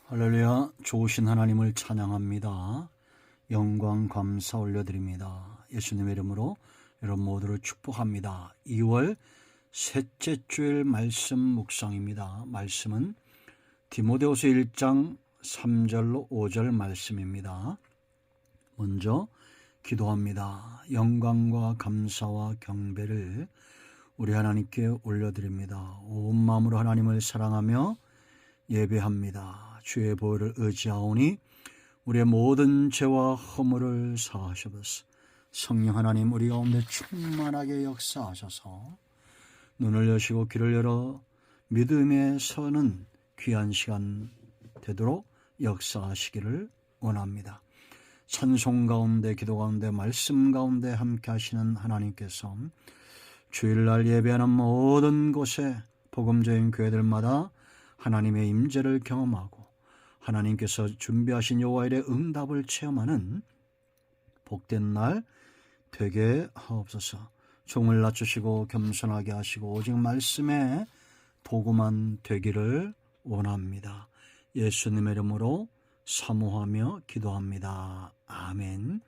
할렐루야. 좋으신 하나님을 찬양합니다. 영광 감사 올려드립니다. 예수님의 이름으로 여러분 모두를 축복합니다. 2월 셋째 주일 말씀 묵상입니다. 말씀은 디모데후서 1장 3절로 5절 말씀입니다. 먼저 기도합니다. 영광과 감사와 경배를 우리 하나님께 올려드립니다. 온 마음으로 하나님을 사랑하며 예배합니다. 주의 보혈을 의지하오니 우리의 모든 죄와 허물을 사하셔서 성령 하나님 우리 가운데 충만하게 역사하셔서 눈을 여시고 귀를 열어 믿음에 서는 귀한 시간 되도록 역사하시기를 원합니다. 찬송 가운데 기도 가운데 말씀 가운데 함께 하시는 하나님께서 주일날 예배하는 모든 곳에 복음적인 교회들마다 하나님의 임재를 경험하고 하나님께서 준비하신 여호와의 응답을 체험하는 복된 날 되게 하옵소서. 종을 낮추시고 겸손하게 하시고 오직 말씀에 도구만 되기를 원합니다. 예수님의 이름으로 사모하며 기도합니다. 아멘.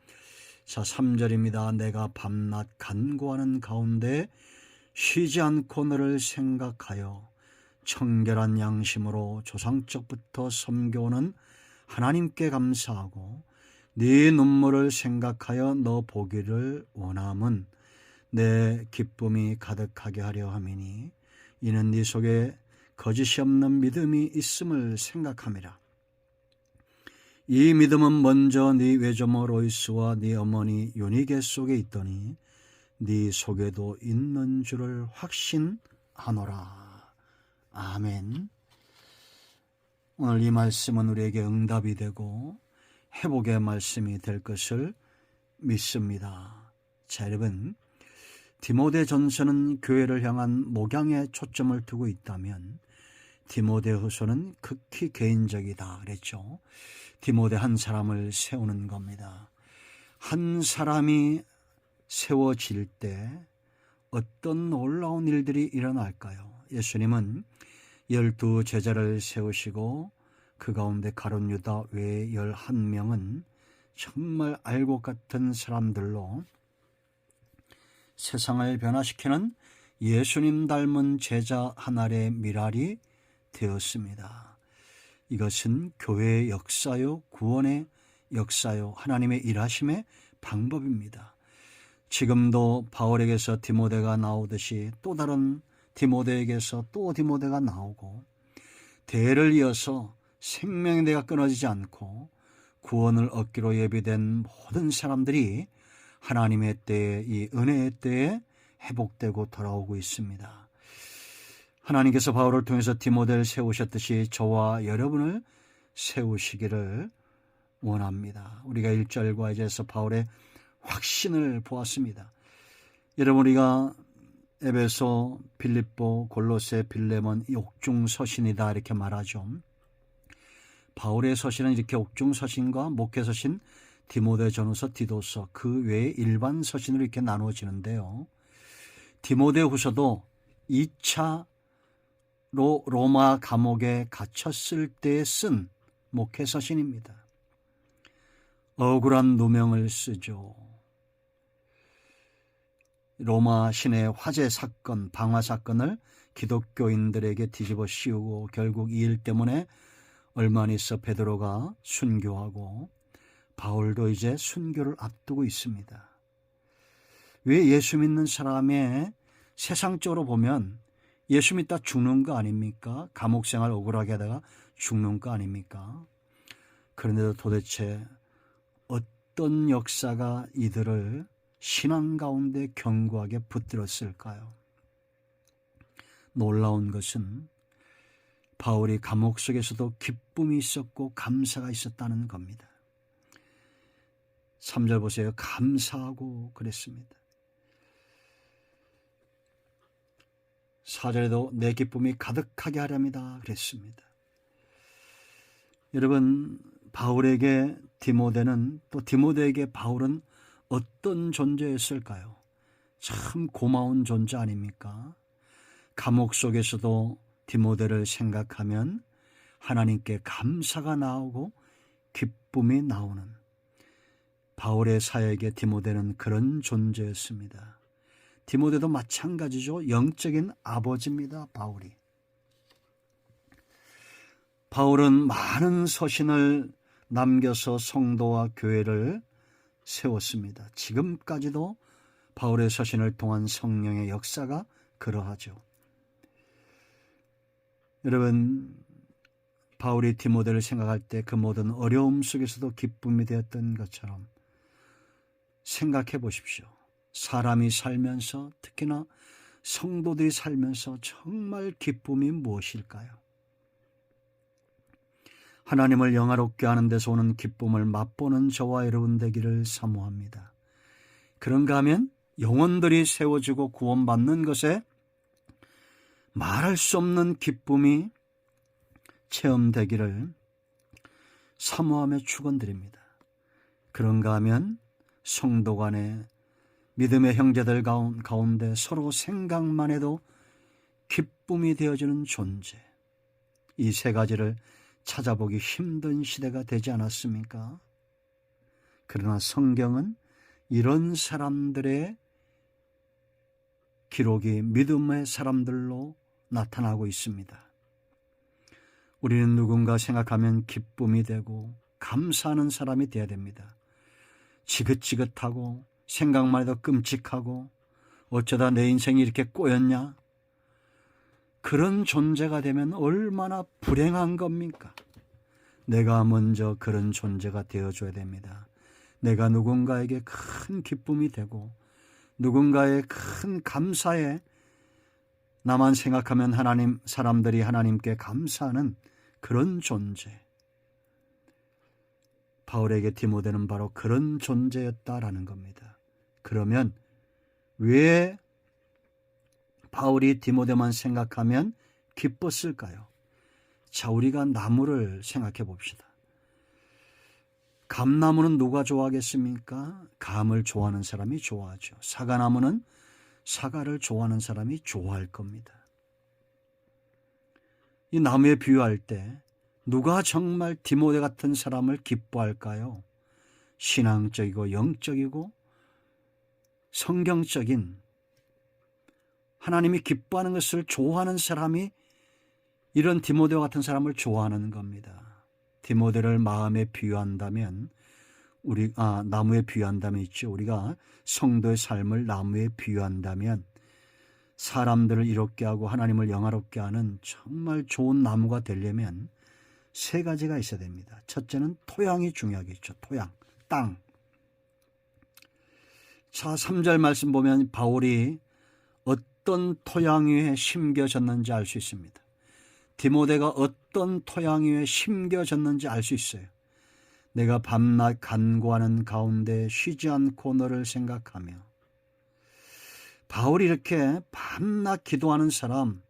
자, 3절입니다. 내가 밤낮 간구하는 가운데 쉬지 않고 너를 생각하여 청결한 양심으로 조상적부터 섬겨오는 하나님께 감사하고 네 눈물을 생각하여 너 보기를 원함은 내 기쁨이 가득하게 하려 함이니 이는 네 속에 거짓이 없는 믿음이 있음을 생각함이라. 이 믿음은 먼저 네 외조모 로이스와 네 어머니 요니게 속에 있더니 네 속에도 있는 줄을 확신하노라. 아멘. 오늘 이 말씀은 우리에게 응답이 되고 회복의 말씀이 될 것을 믿습니다. 자, 여러분, 디모데전서는 교회를 향한 목양에 초점을 두고 있다면 디모데후서는 극히 개인적이다 그랬죠. 디모데 한 사람을 세우는 겁니다. 한 사람이 세워질 때 어떤 놀라운 일들이 일어날까요? 예수님은 12 제자를 세우시고 그 가운데 가룟 유다 외에 11명은 정말 알곡 같은 사람들로 세상을 변화시키는 예수님 닮은 제자 하나의 미랄이 되었습니다. 이것은 교회의 역사요, 구원의 역사요, 하나님의 일하심의 방법입니다. 지금도 바울에게서 디모데가 나오듯이 또 다른 디모데에게서 또 디모데가 나오고 대를 이어서 생명의 대가 끊어지지 않고 구원을 얻기로 예비된 모든 사람들이 하나님의 때에 이 은혜의 때에 회복되고 돌아오고 있습니다. 하나님께서 바울을 통해서 디모데를 세우셨듯이 저와 여러분을 세우시기를 원합니다. 우리가 1절과 2절에서 바울의 확신을 보았습니다. 여러분, 우리가 에베소, 빌립보, 골로새, 빌레몬 옥중서신이다 이렇게 말하죠. 바울의 서신은 이렇게 옥중서신과 목회서신, 디모데전후서, 디도서 그 외에 일반 서신으로 이렇게 나누어지는데요. 디모데후서도 2차로 로마 감옥에 갇혔을 때 쓴 목회서신입니다. 억울한 누명을 쓰죠. 로마 시내 화재 사건, 방화 사건을 기독교인들에게 뒤집어 씌우고 결국 이 일 때문에 얼마 안 있어 베드로가 순교하고 바울도 이제 순교를 앞두고 있습니다. 왜 예수 믿는 사람의 세상적으로 보면 예수 믿다 죽는 거 아닙니까? 감옥생활 억울하게 하다가 죽는 거 아닙니까? 그런데도 도대체 어떤 역사가 이들을 신앙 가운데 견고하게 붙들었을까요? 놀라운 것은 바울이 감옥 속에서도 기쁨이 있었고 감사가 있었다는 겁니다. 3절 보세요. 감사하고 그랬습니다. 4절에도 내 기쁨이 가득하게 하렵니다 그랬습니다. 여러분, 바울에게 디모데는 또 디모데에게 바울은 어떤 존재였을까요? 참 고마운 존재 아닙니까? 감옥 속에서도 디모데를 생각하면 하나님께 감사가 나오고 기쁨이 나오는 바울의 사역에 디모데는 그런 존재였습니다. 디모데도 마찬가지죠. 영적인 아버지입니다. 바울은 많은 서신을 남겨서 성도와 교회를 세웠습니다. 지금까지도 바울의 서신을 통한 성령의 역사가 그러하죠. 여러분, 바울이 디모데를 생각할 때 그 모든 어려움 속에서도 기쁨이 되었던 것처럼 생각해 보십시오. 사람이 살면서, 특히나 성도들이 살면서 정말 기쁨이 무엇일까요? 하나님을 영화롭게 하는 데서 오는 기쁨을 맛보는 저와 여러분 되기를 사모합니다. 그런가 하면 영혼들이 세워지고 구원받는 것에 말할 수 없는 기쁨이 체험되기를 사모하며 축원드립니다. 그런가 하면 성도 간에 믿음의 형제들 가운데 서로 생각만 해도 기쁨이 되어지는 존재, 이 세 가지를 찾아보기 힘든 시대가 되지 않았습니까? 그러나 성경은 이런 사람들의 기록이 믿음의 사람들로 나타나고 있습니다. 우리는 누군가 생각하면 기쁨이 되고 감사하는 사람이 되어야 됩니다. 지긋지긋하고 생각만 해도 끔찍하고 어쩌다 내 인생이 이렇게 꼬였냐? 그런 존재가 되면 얼마나 불행한 겁니까? 내가 먼저 그런 존재가 되어줘야 됩니다. 내가 누군가에게 큰 기쁨이 되고 누군가의 큰 감사에 나만 생각하면 사람들이 하나님께 감사하는 그런 존재. 바울에게 디모데는 바로 그런 존재였다라는 겁니다. 그러면 왜 바울이 디모데만 생각하면 기뻤을까요? 자, 우리가 나무를 생각해 봅시다. 감나무는 누가 좋아하겠습니까? 감을 좋아하는 사람이 좋아하죠. 사과나무는 사과를 좋아하는 사람이 좋아할 겁니다. 이 나무에 비유할 때 누가 정말 디모데 같은 사람을 기뻐할까요? 신앙적이고 영적이고 성경적인 하나님이 기뻐하는 것을 좋아하는 사람이 이런 디모데와 같은 사람을 좋아하는 겁니다. 디모데를 마음에 비유한다면 나무에 비유한다면 있죠. 우리가 성도의 삶을 나무에 비유한다면 사람들을 이롭게 하고 하나님을 영화롭게 하는 정말 좋은 나무가 되려면 세 가지가 있어야 됩니다. 첫째는 토양이 중요하겠죠. 토양, 땅. 자, 3절 말씀 보면 바울이 어떤 토양 위에 심겨졌는지 알 수 있습니다. 디모데가 어떤 토양 위에 심겨졌는지 알 수 있어요. 내가 밤낮 간구하는 가운데 쉬지 않고 너를 생각하며. 바울이 이렇게 밤낮 기도하는 사람,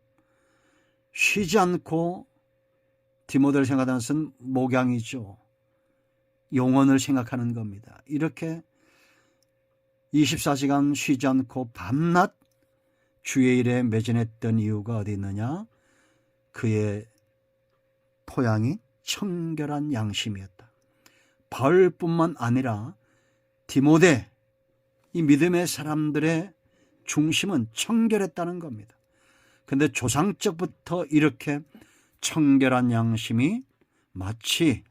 쉬지 않고 디모데를 생각하는 것은 목양이죠. 영혼을 생각하는 겁니다. 이렇게 24시간 쉬지 않고 밤낮 주의 일에 매진했던 이유가 어디 있느냐? 그의 토양이 청결한 양심이었다. 바울뿐만 아니라 디모데, 이 믿음의 사람들의 중심은 청결했다는 겁니다. 그런데 조상적부터 이렇게 청결한 양심이 마치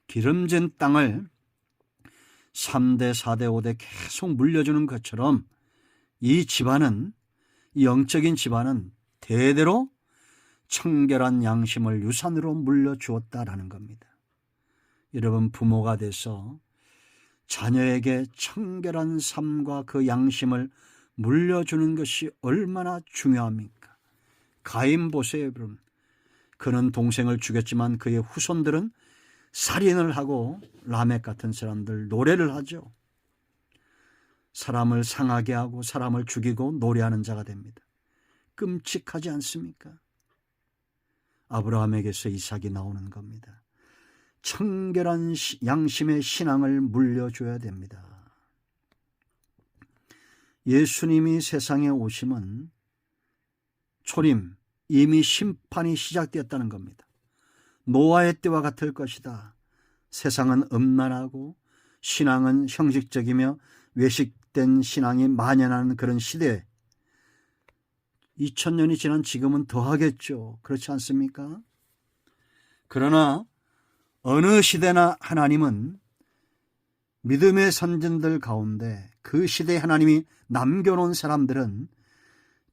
기름진 땅을 3대, 4대, 5대 계속 물려주는 것처럼 이 집안은, 이 영적인 집안은 대대로 청결한 양심을 유산으로 물려주었다라는 겁니다. 여러분, 부모가 돼서 자녀에게 청결한 삶과 그 양심을 물려주는 것이 얼마나 중요합니까? 가인 보세요, 여러분. 그는 동생을 죽였지만 그의 후손들은 살인을 하고 라멕 같은 사람들 노래를 하죠. 사람을 상하게 하고 사람을 죽이고 노래하는 자가 됩니다. 끔찍하지 않습니까? 아브라함에게서 이삭이 나오는 겁니다. 청결한 양심의 신앙을 물려줘야 됩니다. 예수님이 세상에 오심은 초림, 이미 심판이 시작되었다는 겁니다. 노아의 때와 같을 것이다. 세상은 음란하고 신앙은 형식적이며 외식된 신앙이 만연하는 그런 시대, 2000년이 지난 지금은 더하겠죠. 그렇지 않습니까? 그러나 어느 시대나 하나님은 믿음의 선진들 가운데 그 시대에 하나님이 남겨놓은 사람들은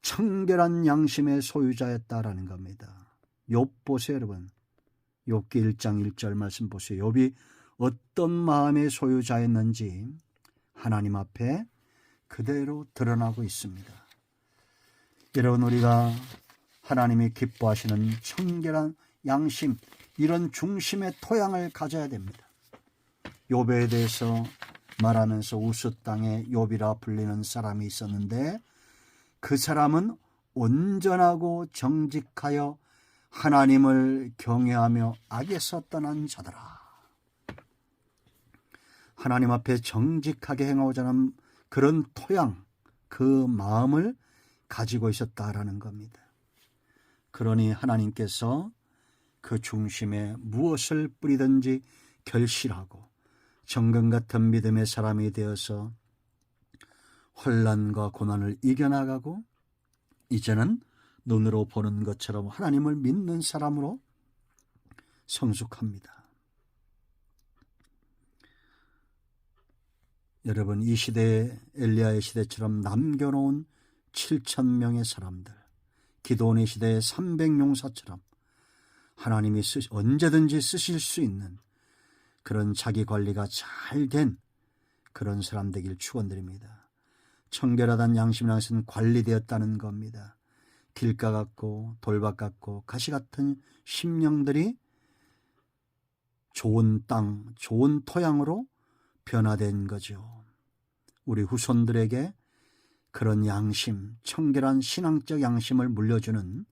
청결한 양심의 소유자였다라는 겁니다. 욥 보세요, 여러분. 욥기 1장 1절 말씀 보세요. 욥이 어떤 마음의 소유자였는지 하나님 앞에 그대로 드러나고 있습니다. 여러분, 우리가 하나님이 기뻐하시는 청결한 양심, 이런 중심의 토양을 가져야 됩니다. 욥에 대해서 말하면서 우스 땅에 욥이라 불리는 사람이 있었는데 그 사람은 온전하고 정직하여 하나님을 경외하며 악에서 떠난 자더라. 하나님 앞에 정직하게 행하고자 하는 그런 토양, 그 마음을 가지고 있었다라는 겁니다. 그러니 하나님께서 그 중심에 무엇을 뿌리든지 결실하고 정금 같은 믿음의 사람이 되어서 혼란과 고난을 이겨나가고 이제는 눈으로 보는 것처럼 하나님을 믿는 사람으로 성숙합니다. 여러분, 이 시대에 엘리야의 시대처럼 남겨놓은 7,000명의 사람들, 기도원의 시대의 300용사처럼 하나님이 언제든지 쓰실 수 있는 그런 자기 관리가 잘 된 그런 사람 되길 축원드립니다. 청결하다는 양심이라는 것은 관리되었다는 겁니다. 길가 같고 돌밭 같고 가시 같은 심령들이 좋은 땅, 좋은 토양으로 변화된 거죠. 우리 후손들에게 그런 양심, 청결한 신앙적 양심을 물려주는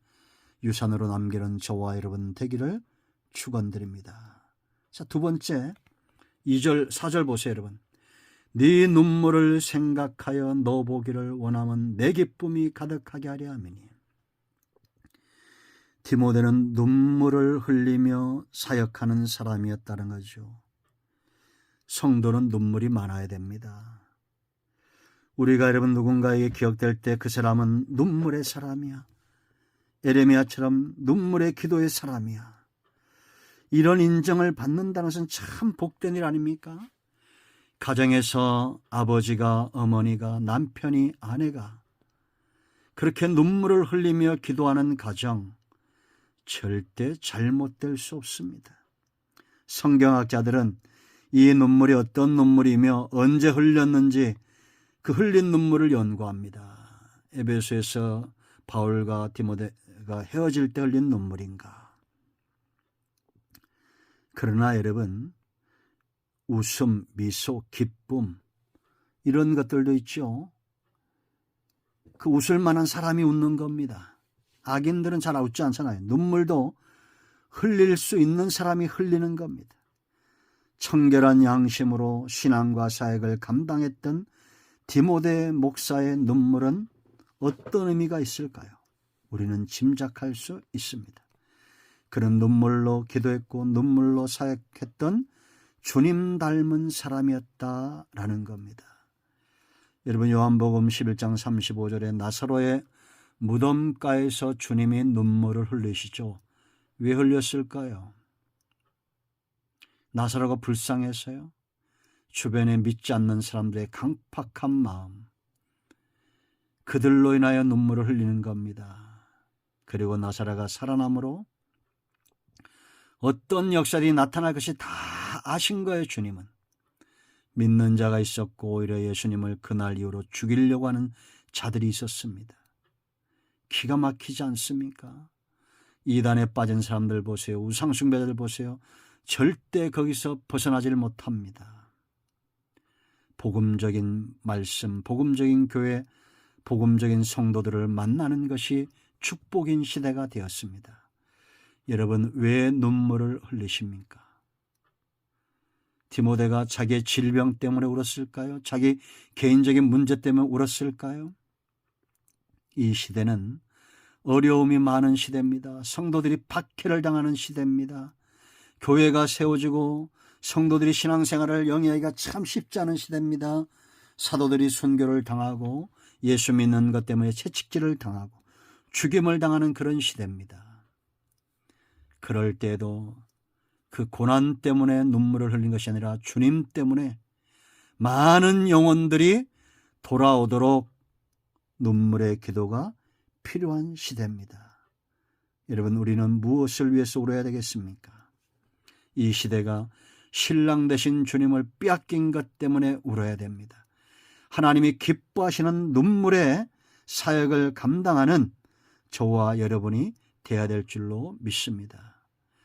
유산으로 남기는 저와 여러분 되기를 축원드립니다. 자, 두 번째 2절 4절 보세요, 여러분. 네 눈물을 생각하여 너 보기를 원하면 내 기쁨이 가득하게 하려 함이니. 디모데는 눈물을 흘리며 사역하는 사람이었다는 거죠. 성도는 눈물이 많아야 됩니다. 우리가 여러분 누군가에게 기억될 때 그 사람은 눈물의 사람이야. 에레미야처럼 눈물의 기도의 사람이야. 이런 인정을 받는다는 것은 참 복된 일 아닙니까? 가정에서 아버지가, 어머니가, 남편이, 아내가 그렇게 눈물을 흘리며 기도하는 가정, 절대 잘못될 수 없습니다. 성경학자들은 이 눈물이 어떤 눈물이며 언제 흘렸는지 그 흘린 눈물을 연구합니다. 에베소에서 바울과 디모데가 헤어질 때 흘린 눈물인가? 그러나 여러분, 웃음, 미소, 기쁨 이런 것들도 있죠. 그 웃을 만한 사람이 웃는 겁니다. 악인들은 잘 웃지 않잖아요. 눈물도 흘릴 수 있는 사람이 흘리는 겁니다. 청결한 양심으로 신앙과 사역을 감당했던 디모데 목사의 눈물은 어떤 의미가 있을까요? 우리는 짐작할 수 있습니다. 그런 눈물로 기도했고 눈물로 사역했던 주님 닮은 사람이었다라는 겁니다. 여러분, 요한복음 11장 35절에 나사로의 무덤가에서 주님이 눈물을 흘리시죠. 왜 흘렸을까요? 나사로가 불쌍해서요? 주변에 믿지 않는 사람들의 강팍한 마음, 그들로 인하여 눈물을 흘리는 겁니다. 그리고 나사로가 살아남으로 어떤 역사들이 나타날 것이 다 아신 거예요. 주님은 믿는 자가 있었고 오히려 예수님을 그날 이후로 죽이려고 하는 자들이 있었습니다. 기가 막히지 않습니까? 이단에 빠진 사람들 보세요. 우상숭배자들 보세요. 절대 거기서 벗어나질 못합니다. 복음적인 말씀, 복음적인 교회, 복음적인 성도들을 만나는 것이 축복인 시대가 되었습니다. 여러분, 왜 눈물을 흘리십니까? 디모데가 자기의 질병 때문에 울었을까요? 자기 개인적인 문제 때문에 울었을까요? 이 시대는 어려움이 많은 시대입니다. 성도들이 박해를 당하는 시대입니다. 교회가 세워지고 성도들이 신앙생활을 영위하기가 참 쉽지 않은 시대입니다. 사도들이 순교를 당하고 예수 믿는 것 때문에 채찍질을 당하고 죽임을 당하는 그런 시대입니다. 그럴 때에도 그 고난 때문에 눈물을 흘린 것이 아니라 주님 때문에 많은 영혼들이 돌아오도록 눈물의 기도가 필요한 시대입니다. 여러분, 우리는 무엇을 위해서 울어야 되겠습니까? 이 시대가 신랑 되신 주님을 빼앗긴 것 때문에 울어야 됩니다. 하나님이 기뻐하시는 눈물의 사역을 감당하는 저와 여러분이 되어야 될 줄로 믿습니다.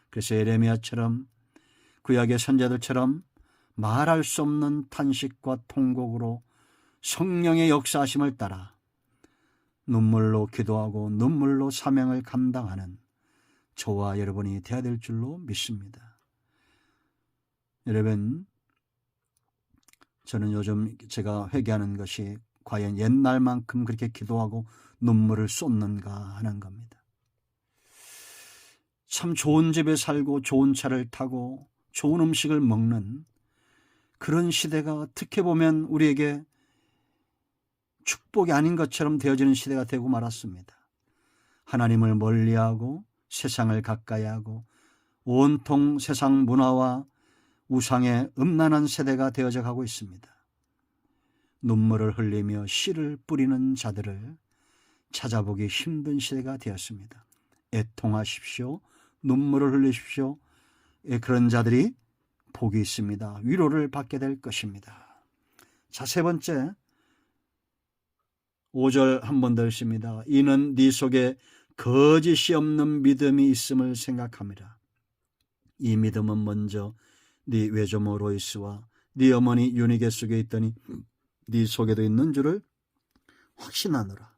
그래서 예레미야처럼 구약의 선자들처럼 말할 수 없는 탄식과 통곡으로 성령의 역사하심을 따라 눈물로 기도하고 눈물로 사명을 감당하는 저와 여러분이 되어야 될 줄로 믿습니다. 여러분, 저는 요즘 제가 회개하는 것이 과연 옛날만큼 그렇게 기도하고 눈물을 쏟는가 하는 겁니다. 참 좋은 집에 살고 좋은 차를 타고 좋은 음식을 먹는 그런 시대가 어떻게 보면 우리에게 축복이 아닌 것처럼 되어지는 시대가 되고 말았습니다. 하나님을 멀리하고 세상을 가까이하고 온통 세상 문화와 우상의 음란한 세대가 되어져 가고 있습니다. 눈물을 흘리며 씨를 뿌리는 자들을 찾아보기 힘든 시대가 되었습니다. 애통하십시오. 눈물을 흘리십시오. 그런 자들이 복이 있습니다. 위로를 받게 될 것입니다. 자, 세 번째 5절 한 번 더 읽습니다. 이는 네 속에 거짓이 없는 믿음이 있음을 생각함이라. 이 믿음은 먼저 네 외조모 로이스와 네 어머니 유니게 속에 있더니 네 속에도 있는 줄을 확신하노라.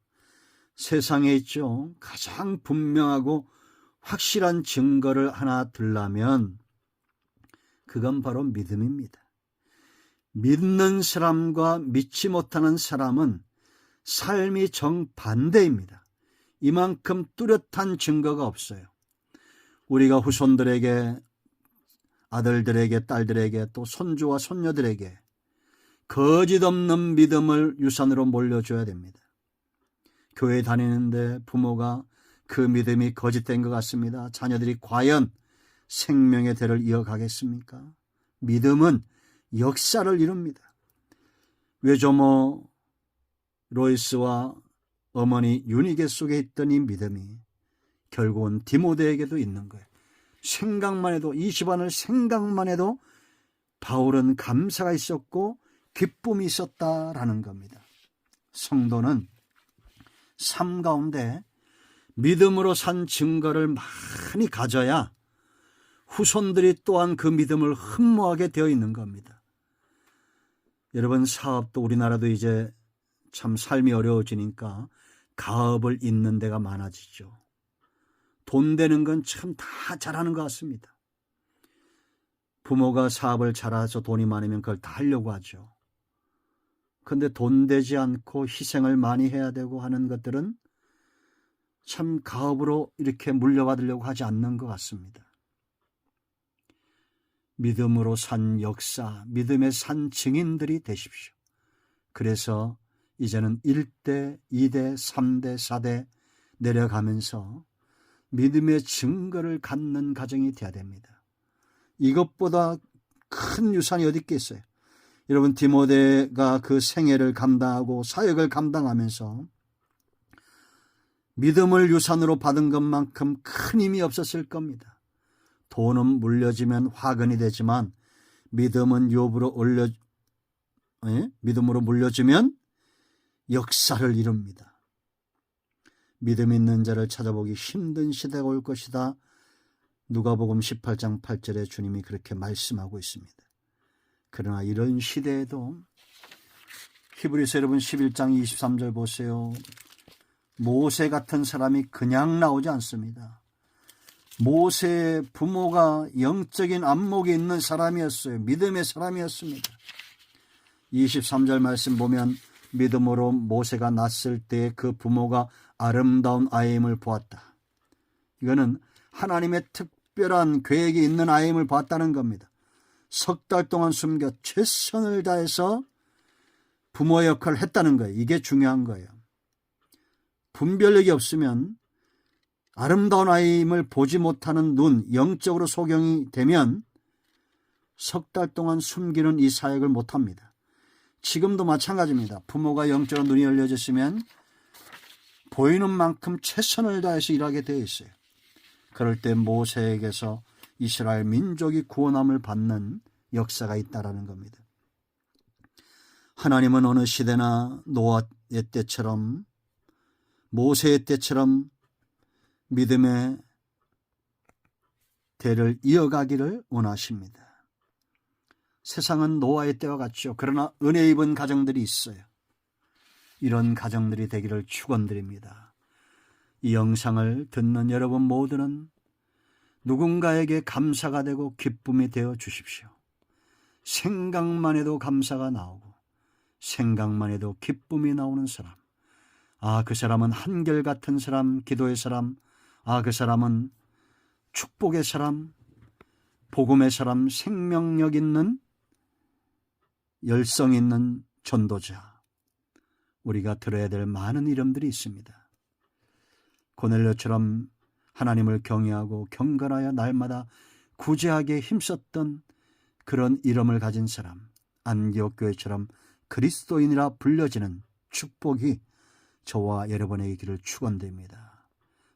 세상에 있죠, 가장 분명하고 확실한 증거를 하나 들라면 그건 바로 믿음입니다. 믿는 사람과 믿지 못하는 사람은 삶이 정반대입니다. 이만큼 뚜렷한 증거가 없어요. 우리가 후손들에게, 아들들에게, 딸들에게, 또 손주와 손녀들에게 거짓 없는 믿음을 유산으로 물려줘야 됩니다. 교회 다니는데 부모가 그 믿음이 거짓된 것 같습니다. 자녀들이 과연 생명의 대를 이어가겠습니까? 믿음은 역사를 이룹니다. 외조모 로이스와 어머니 유니게 속에 있던 이 믿음이 결국은 디모데에게도 있는 거예요. 생각만 해도, 이 집안을 생각만 해도 바울은 감사가 있었고 기쁨이 있었다라는 겁니다. 성도는 삶 가운데 믿음으로 산 증거를 많이 가져야 후손들이 또한 그 믿음을 흠모하게 되어 있는 겁니다. 여러분, 사업도 우리나라도 이제 참 삶이 어려워지니까 가업을 잇는 데가 많아지죠. 돈 되는 건 참 다 잘하는 것 같습니다. 부모가 사업을 잘해서 돈이 많으면 그걸 다 하려고 하죠. 그런데 돈 되지 않고 희생을 많이 해야 되고 하는 것들은 참 가업으로 이렇게 물려받으려고 하지 않는 것 같습니다. 믿음으로 산 역사, 믿음의 산 증인들이 되십시오. 그래서 이제는 1대, 2대, 3대, 4대 내려가면서 믿음의 증거를 갖는 가정이 되어야 됩니다. 이것보다 큰 유산이 어디 있겠어요? 여러분, 디모데가 그 생애를 감당하고 사역을 감당하면서 믿음을 유산으로 받은 것만큼 큰 힘이 없었을 겁니다. 돈은 물려지면 화근이 되지만 믿음으로 물려주면 역사를 이룹니다. 믿음 있는 자를 찾아보기 힘든 시대가 올 것이다. 누가복음 18장 8절에 주님이 그렇게 말씀하고 있습니다. 그러나 이런 시대에도 히브리서 여러분 11장 23절 보세요. 모세 같은 사람이 그냥 나오지 않습니다. 모세의 부모가 영적인 안목이 있는 사람이었어요. 믿음의 사람이었습니다. 23절 말씀 보면 믿음으로 모세가 낳았을 때 그 부모가 아름다운 아이임을 보았다. 이거는 하나님의 특별한 계획이 있는 아이임을 봤다는 겁니다. 석 달 동안 숨겨 최선을 다해서 부모 역할을 했다는 거예요. 이게 중요한 거예요. 분별력이 없으면 아름다운 아이임을 보지 못하는 눈, 영적으로 소경이 되면 석 달 동안 숨기는 이 사역을 못합니다. 지금도 마찬가지입니다. 부모가 영적으로 눈이 열려졌으면 보이는 만큼 최선을 다해서 일하게 되어 있어요. 그럴 때 모세에게서 이스라엘 민족이 구원함을 받는 역사가 있다라는 겁니다. 하나님은 어느 시대나 노아의 때처럼 모세의 때처럼 믿음의 대를 이어가기를 원하십니다. 세상은 노아의 때와 같죠. 그러나 은혜 입은 가정들이 있어요. 이런 가정들이 되기를 축원드립니다. 이 영상을 듣는 여러분 모두는 누군가에게 감사가 되고 기쁨이 되어 주십시오. 생각만 해도 감사가 나오고 생각만 해도 기쁨이 나오는 사람, 그 사람은 한결같은 사람, 기도의 사람, 그 사람은 축복의 사람, 복음의 사람, 생명력 있는 열성 있는 전도자. 우리가 들어야 될 많은 이름들이 있습니다. 고넬료처럼 하나님을 경외하고 경건하여 날마다 구제하게 힘썼던 그런 이름을 가진 사람, 안디옥 교회처럼 그리스도인이라 불려지는 축복이 저와 여러분에게 있기를 축원됩니다.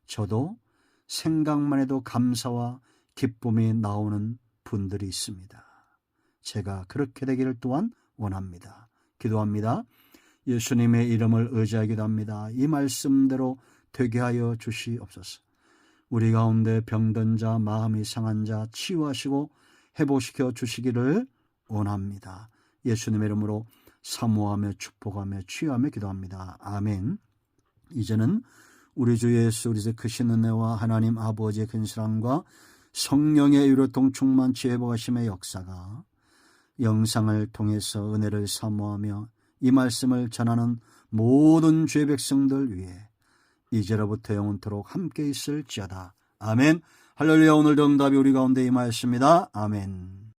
저도 생각만 해도 감사와 기쁨이 나오는 분들이 있습니다. 제가 그렇게 되기를 또한 원합니다. 기도합니다. 예수님의 이름을 의지하기도 합니다. 이 말씀대로 되게 하여 주시옵소서. 우리 가운데 병든 자, 마음이 상한 자 치유하시고 회복시켜 주시기를 원합니다. 예수님의 이름으로 사모하며 축복하며 치유하며 기도합니다. 아멘. 이제는 우리 주 예수 그리스도의 크신 은혜와 하나님 아버지의 큰 사랑과 성령의 유로통 충만치 회복하심의 역사가 영상을 통해서 은혜를 사모하며 이 말씀을 전하는 모든 주의 백성들 위해 이제로부터 영원토록 함께 있을지어다. 아멘. 할렐루야. 오늘도 응답이 우리 가운데 임하였습니다. 아멘.